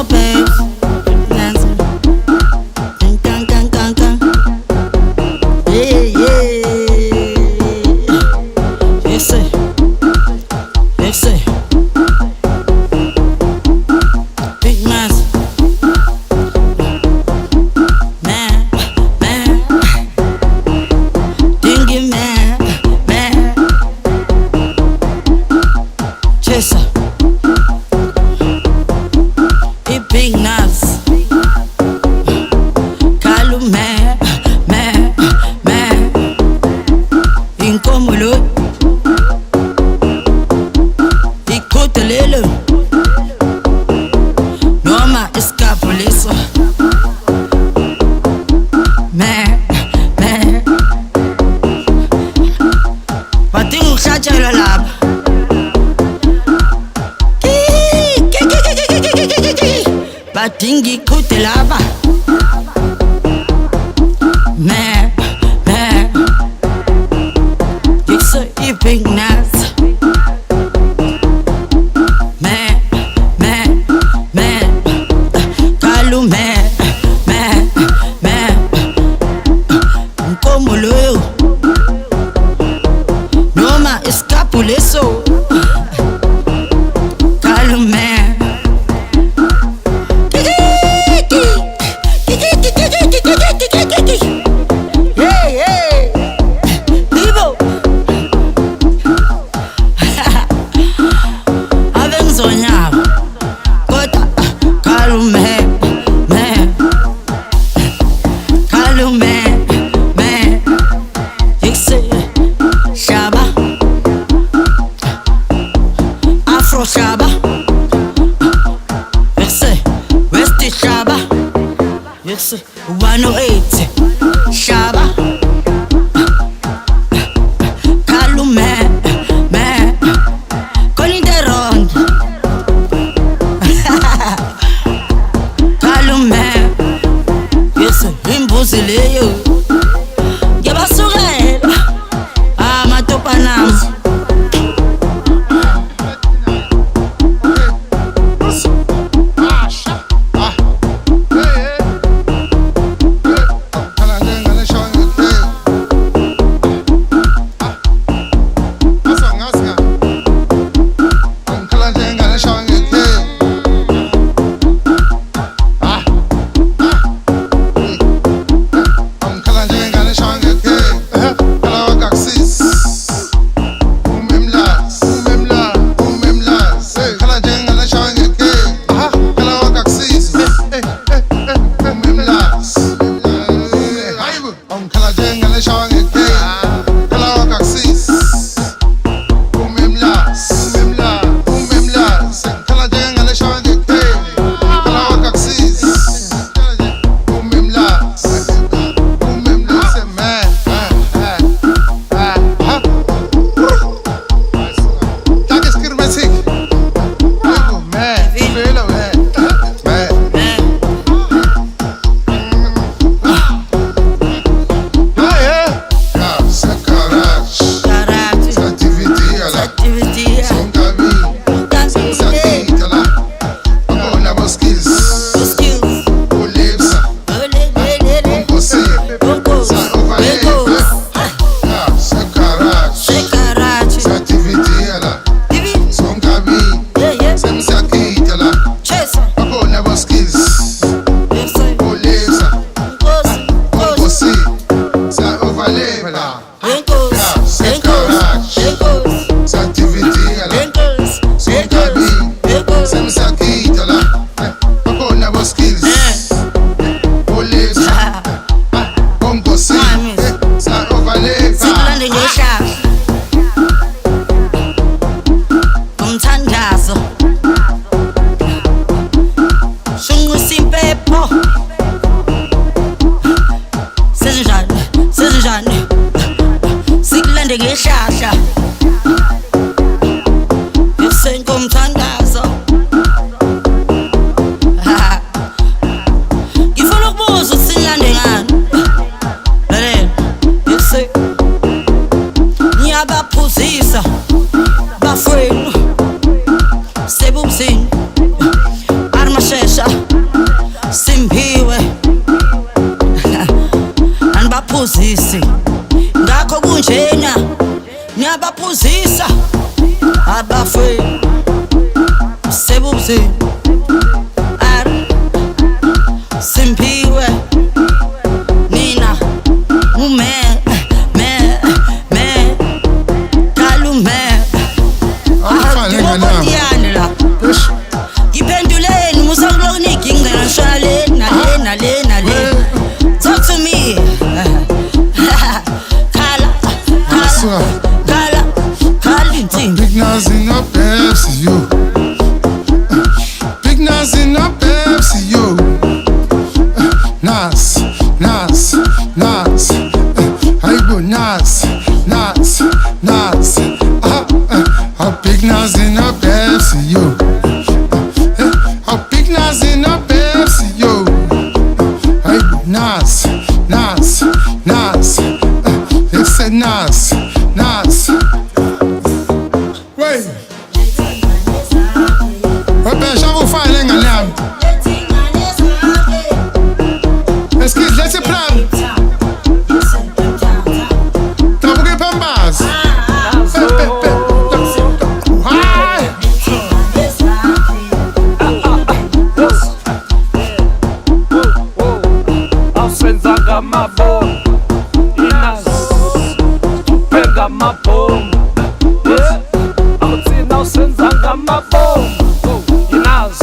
no babe. Yeah, yeah. Yes, sir. Yes, sir. Big man. Man, man. Dingy man, man. Chaser. Big nuts. Kalu man, man, man. Incómodo. Ikutelele. Noma escapuliso. Man, man. Badinga ukuhlatshelwa lapha. Badinga iqhude lapha. Man, man. Yikso i-big nuts. Man, man, man. Kalu man, man, man. Nkomo loyo. Noma escapuliso. Kalu man. Yeah, yeah. Libo. Ave ngizonyaba. Kodwa Kalu man, man. Kalu man, man. Yikse Shaba. Afro Shaba. Yikse West Shaba. Yikse 108 Shaba. Kalu man, man. Calling the wrong. Kalu man. Yes, imbuzi leyo. Ngiyabasukela. Amatopanam. Ngeshasha Yusenkomthandazo Ngifuna ukubuza usinande ngani Lalela Yuse Ngiyabaphuzisa Bafweni Sebuzini Armashesha embuzi ari simpiwe nina ume kalume ngimopotiyani la ngiphenduleni musakulokuniki ngicela shona nale talk to me khala insimbi Big Nas in a Pepsi, yo. Big Nas in a Pepsi, yo. Nas. I go Nas. A Big Nas in a Pepsi, yo. A Big Nas in a Pepsi, yo. I go Nas. They said Nas. Wait. Ben, j'en vous fais un lingam. Excuse, laissez prendre. T'as bouqué pambas. Awusenzanga mabomu Inas Tuphenga mabomu Awuthina awusenzanga mabomu Inas